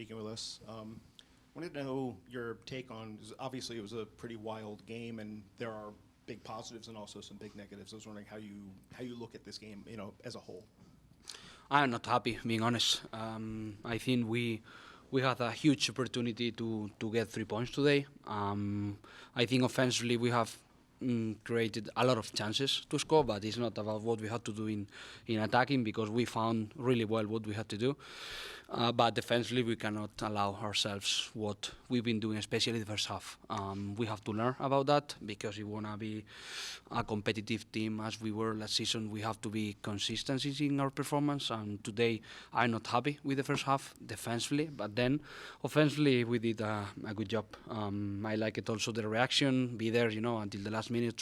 speaking with us. Wanted to know your take on, obviously it was a pretty wild game, and there are big positives and also some big negatives. I was wondering how you look at this game, as a whole. I'm not happy, being honest. I think we had a huge opportunity to get 3 points today. I think offensively we have created a lot of chances to score, but it's not about what we had to do in attacking, because we found really well what we had to do. But defensively, we cannot allow ourselves what we've been doing, especially the first half. We have to learn about that, because if we want to be a competitive team as we were last season, we have to be consistent in our performance. And today, I'm not happy with the first half defensively, but then offensively, we did a good job. I like it also, the reaction, be there, until the last minute,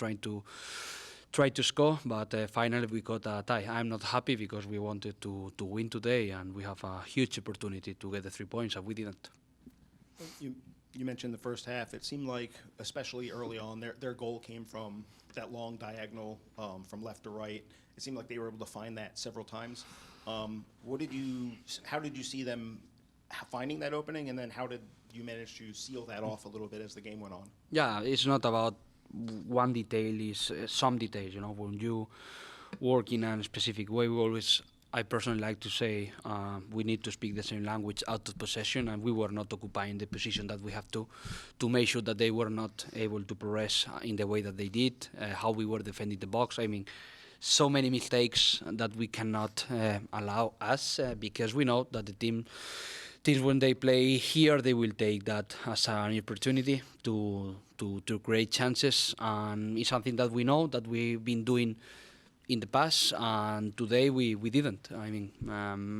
try to score, but finally we got a tie. I'm not happy because we wanted to win today, and we have a huge opportunity to get the 3 points, and we didn't. You mentioned the first half. It seemed like, especially early on, their goal came from that long diagonal from left to right. It seemed like they were able to find that several times. How did you see them finding that opening, and then how did you manage to seal that off a little bit as the game went on? Yeah, it's not about one detail, is some details. When you work in a specific way, I personally like to say we need to speak the same language out of possession, and we were not occupying the position that we have to make sure that they were not able to progress in the way that they did, how we were defending the box. I mean, so many mistakes that we cannot allow us, because we know that the teams when they play here, they will take that as an opportunity to create chances, and it's something that we know that we've been doing in the past, and today we didn't. I mean,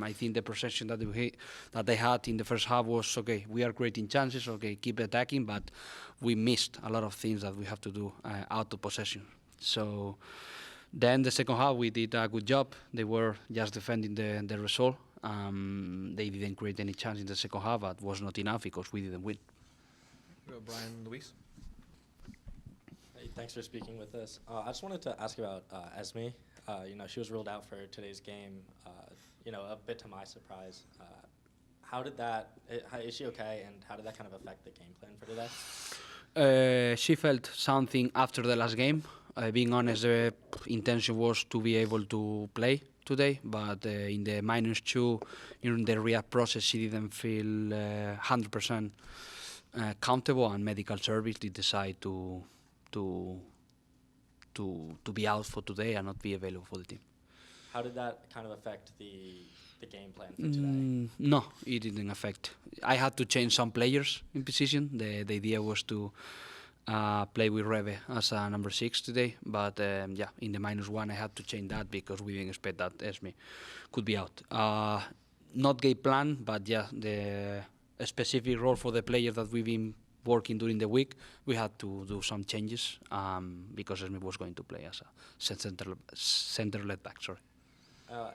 I think the possession that they had in the first half was okay. We are creating chances, okay, keep attacking, but we missed a lot of things that we have to do out of possession. So then the second half we did a good job. They were just defending the result. They didn't create any chance in the second half, but was not enough because we didn't win. Brian, Luis. Hey, thanks for speaking with us. I just wanted to ask about Esme. She was ruled out for today's game. A bit to my surprise. Is she okay, and how did that kind of affect the game plan for today? She felt something after the last game. Being honest, the intention was to be able to play today, but in the -2, in the rehab process, she didn't feel 100% comfortable, and medical service did decide to be out for today and not be available for the team. How did that kind of affect the game plan for today? No, it didn't affect. I had to change some players in position. The idea was to play with Reve as a number 6 today, but in the -1 I had to change that because we didn't expect that Esme could be out. Not game plan, but the specific role for the players that we've been working during the week, we had to do some changes because Esme was going to play as a center left back. Sorry.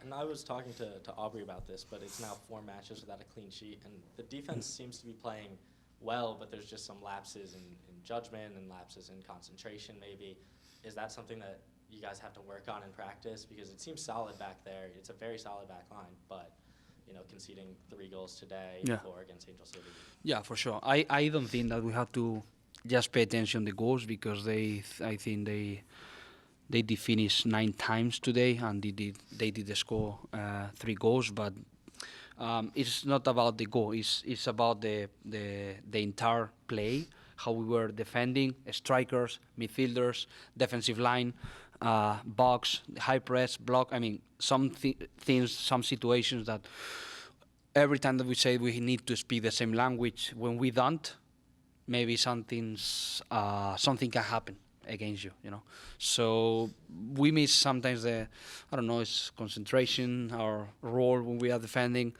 And I was talking to Aubrey about this, but it's now 4 matches without a clean sheet, and the defense seems to be playing well, but there's just some lapses in judgment and lapses in concentration maybe. Is that something that you guys have to work on in practice? Because it seems solid back there. It's a very solid back line, but conceding 3 goals today, 4 against Angel City. Yeah, for sure. I don't think that we have to just pay attention to the goals, because I think they did finish 9 times today, and they did score 3 goals, but it's not about the goal. It's about the entire play, how we were defending, strikers, midfielders, defensive line, box, high press, block. I mean, some things, some situations that every time that we say we need to speak the same language, when we don't, maybe something can happen against you, So we miss sometimes it's concentration, our role when we are defending.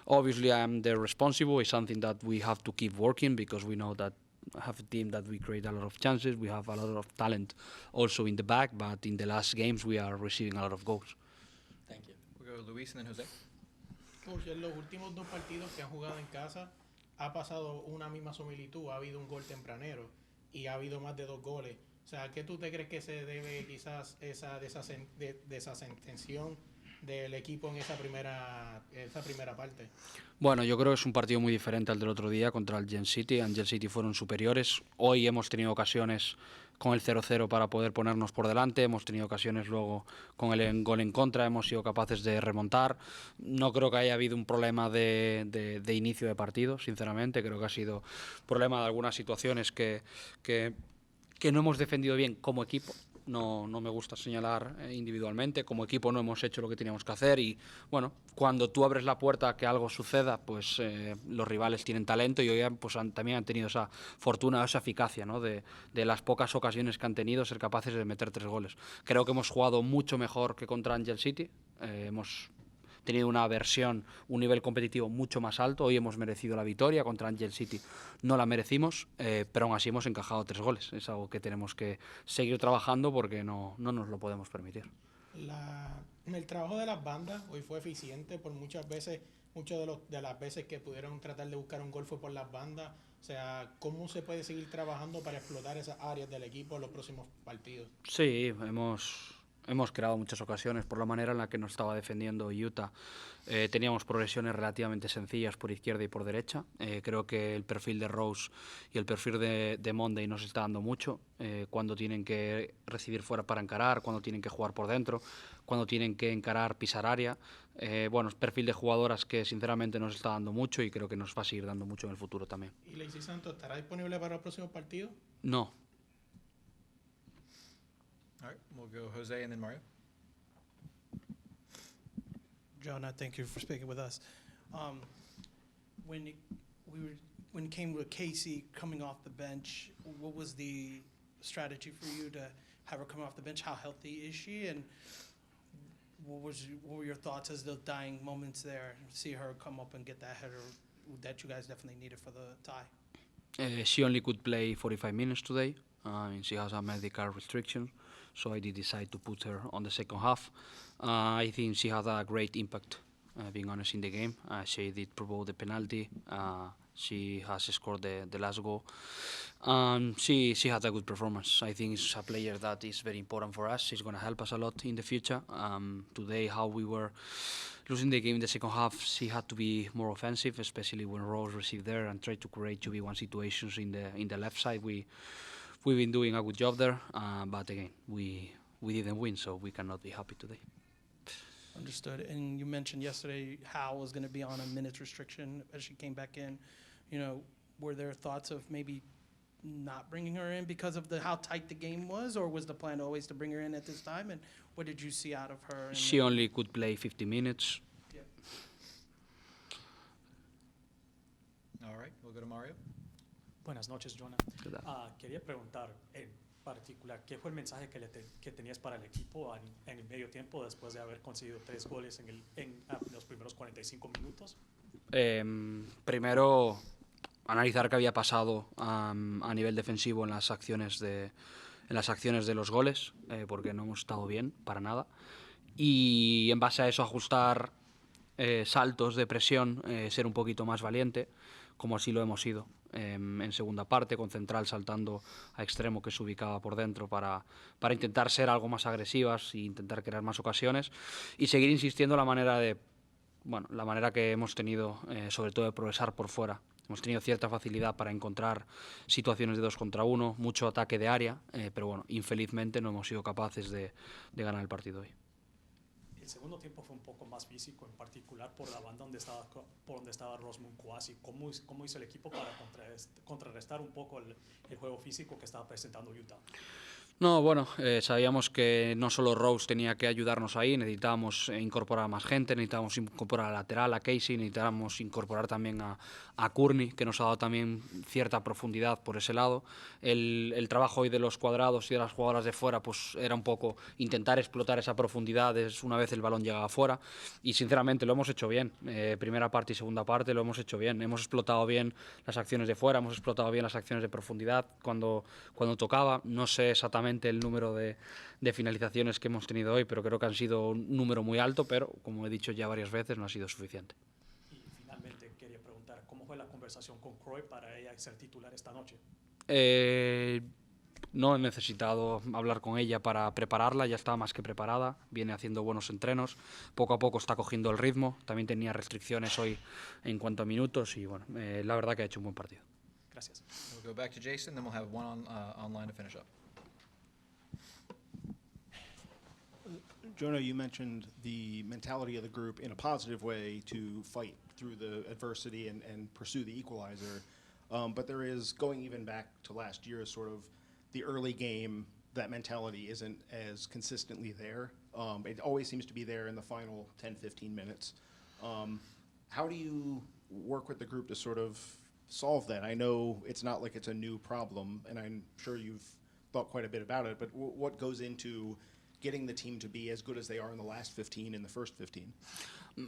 Obviously, I'm the responsible. It's something that we have to keep working, because we know that I have a team that we create a lot of chances. We have a lot of talent also in the back, but in the last games we are receiving a lot of goals. Thank you. We'll go Luis and then Jose. Coach, en los últimos 2 partidos que han jugado en casa ha pasado una misma similitud. Ha habido un gol tempranero y ha habido más de 2 goles. O sea, ¿qué tú te crees que se debe quizás esa desatención del equipo en esa primera parte? Bueno, yo creo que es un partido muy diferente al del otro día contra el Gen City. En Gen City fueron superiores. Hoy hemos tenido ocasiones con el 0-0 para poder ponernos por delante. Hemos tenido ocasiones luego con el gol en contra. Hemos sido capaces de remontar. No creo que haya habido un problema de inicio de partido, sinceramente. Creo que ha sido problema de algunas situaciones que no hemos defendido bien como equipo. No me gusta señalar individualmente. Como equipo no hemos hecho lo que teníamos que hacer y, bueno, cuando tú abres la puerta a que algo suceda, pues los rivales tienen talento y hoy pues, también han tenido esa fortuna, esa eficacia, ¿no? de las pocas ocasiones que han tenido ser capaces de meter 3 goles. Creo que hemos jugado mucho mejor que contra Angel City. Hemos tenido una versión, un nivel competitivo mucho más alto. Hoy hemos merecido la victoria contra Angel City. No la merecimos, pero aún así hemos encajado 3 goles. Es algo que tenemos que seguir trabajando porque no nos lo podemos permitir. El trabajo de las bandas hoy fue eficiente por muchas veces, de las veces que pudieron tratar de buscar un gol fue por las bandas. O sea, ¿cómo se puede seguir trabajando para explotar esas áreas del equipo en los próximos partidos? Sí, hemos creado muchas ocasiones por la manera en la que nos estaba defendiendo Utah. Teníamos progresiones relativamente sencillas por izquierda y por derecha. Creo que el perfil de Rose y el perfil de Monday nos está dando mucho. Cuando tienen que recibir fuera para encarar, cuando tienen que jugar por dentro, cuando tienen que encarar, pisar área. Bueno, es perfil de jugadoras que sinceramente nos está dando mucho y creo que nos va a seguir dando mucho en el futuro también. ¿Y Lacey Santos estará disponible para los próximos partidos? No. All right, we'll go Jose and then Mario. Jonah, thank you for speaking with us. When it came with Casey coming off the bench, what was the strategy for you to have her come off the bench? How healthy is she, and what were your thoughts as the dying moments there? See her come up and get that header that you guys definitely needed for the tie. She only could play 45 minutes today. She has a medical restriction, so I did decide to put her on the second half. I think she had a great impact, being honest, in the game. She did provoke the penalty. She has scored the last goal. She had a good performance. I think it's a player that is very important for us. She's going to help us a lot in the future. Today, how we were losing the game in the second half, she had to be more offensive, especially when Rose received there and tried to create 2v1 situations in the left side. We've been doing a good job there, but again, we didn't win, so we cannot be happy today. Understood. And you mentioned yesterday Hal was going to be on a minutes restriction as she came back in. You know, were there thoughts of maybe not bringing her in because of how tight the game was, or was the plan always to bring her in at this time? And what did you see out of her? She only could play 50 minutes. Yeah. All right, we'll go to Mario. Buenas noches, Jonah. Quería preguntar en particular, ¿qué fue el mensaje que tenías para el equipo en el medio tiempo después de haber conseguido 3 goles en los primeros 45 minutos? Primero, analizar qué había pasado a nivel defensivo en las acciones de los goles, porque no hemos estado bien para nada. Y en base a eso ajustar saltos de presión, ser un poquito más valiente, como así lo hemos sido en segunda parte, con Central saltando a extremo que se ubicaba por dentro para intentar ser algo más agresivas e intentar crear más ocasiones y seguir insistiendo la manera que hemos tenido, sobre todo de progresar por fuera. Hemos tenido cierta facilidad para encontrar situaciones de 2 contra 1, mucho ataque de área, pero bueno, infelizmente no hemos sido capaces de ganar el partido hoy. El segundo tiempo fue un poco más físico, en particular por la banda donde estaba Rosmund Kouassi. ¿Cómo hizo el equipo para contrarrestar un poco el juego físico que estaba presentando Utah? No, bueno, sabíamos que no solo Rose tenía que ayudarnos ahí, necesitábamos incorporar a más gente, necesitábamos incorporar a lateral, a Casey, necesitábamos incorporar también a Courtney, que nos ha dado también cierta profundidad por ese lado. El trabajo hoy de los cuadrados y de las jugadoras de fuera pues era un poco intentar explotar esa profundidad una vez el balón llegaba fuera y sinceramente lo hemos hecho bien. Primera parte y segunda parte lo hemos hecho bien. Hemos explotado bien las acciones de fuera, hemos explotado bien las acciones de profundidad cuando tocaba. No sé exactamente el número de finalizaciones que hemos tenido hoy, pero creo que han sido un número muy alto, pero como he dicho ya varias veces, no ha sido suficiente. Y finalmente quería preguntar, ¿cómo fue la conversación con Croy para ella ser titular esta noche? No he necesitado hablar con ella para prepararla, ya estaba más que preparada, viene haciendo buenos entrenos, poco a poco está cogiendo el ritmo, también tenía restricciones hoy en cuanto a minutos y bueno, la verdad que ha hecho un buen partido. Gracias. We'll go back to Jason, then we'll have one online to finish up. Jonah, you mentioned the mentality of the group in a positive way to fight through the adversity and pursue the equalizer. But there is, going even back to last year, sort of the early game, that mentality isn't as consistently there. It always seems to be there in the final 10, 15 minutes. How do you work with the group to sort of solve that? I know it's not like it's a new problem, and I'm sure you've thought quite a bit about it, but what goes into getting the team to be as good as they are in the last 15 in the first 15?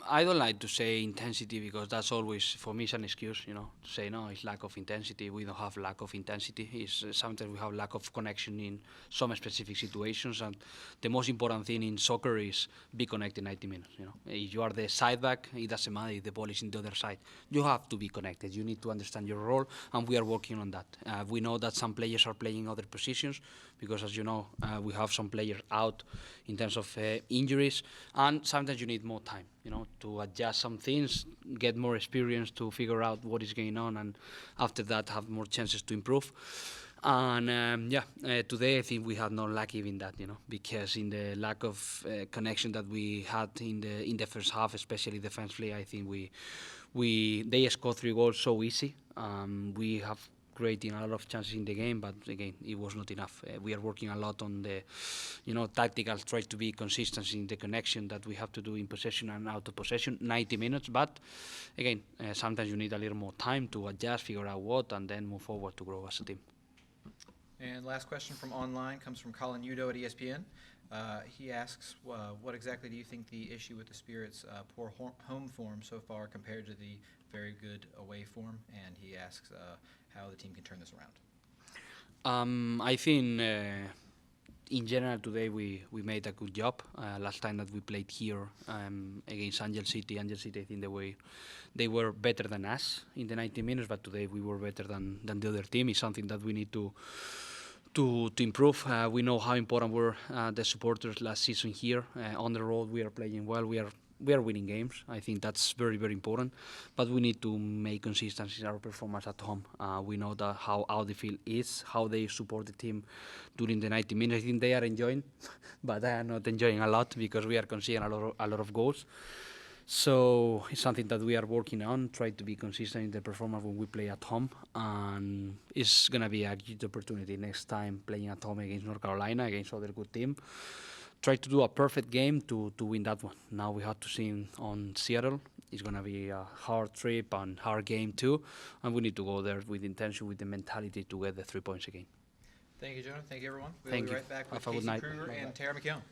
I don't like to say intensity because that's always, for me, is an excuse, to say, no, it's lack of intensity. We don't have lack of intensity. It's sometimes we have lack of connection in some specific situations. And the most important thing in soccer is be connected 90 minutes, If you are the side back, it doesn't matter if the ball is in the other side. You have to be connected. You need to understand your role, and we are working on that. We know that some players are playing other positions because, as you know, we have some players out in terms of injuries, and sometimes you need more time, to adjust some things, get more experience to figure out what is going on, and after that have more chances to improve. And today I think we had no luck in that, because in the lack of connection that we had in the first half, especially defensively, I think they scored 3 goals so easy. We have creating a lot of chances in the game, but again, it was not enough. We are working a lot on the, tactical, try to be consistent in the connection that we have to do in possession and out of possession, 90 minutes, but again, sometimes you need a little more time to adjust, figure out what, and then move forward to grow as a team. And last question from online comes from Colin Udo at ESPN. He asks, what exactly do you think the issue with the Spirit's poor home form so far compared to the very good away form? And he asks how the team can turn this around. I think in general today we made a good job. Last time that we played here against Angel City, I think they were better than us in the 90 minutes, but today we were better than the other team. It's something that we need to improve. We know how important were the supporters last season here. On the road we are playing well. We are winning games. I think that's very, very important. But we need to make consistency in our performance at home. We know that how Audi Field is, how they support the team during the 90 minutes. I think they are enjoying, but I am not enjoying a lot because we are conceding a lot of goals. So it's something that we are working on, try to be consistent in the performance when we play at home. And it's going to be a good opportunity next time playing at home against North Carolina, against other good team. Try to do a perfect game to win that one. Now we have to see on Seattle. It's going to be a hard trip and hard game too. And we need to go there with intention, with the mentality to get the 3 points again. Thank you, Jonah. Thank you, everyone. We'll Thank be you. right back with Have a good Casey night. Kruger and Tara McKeown.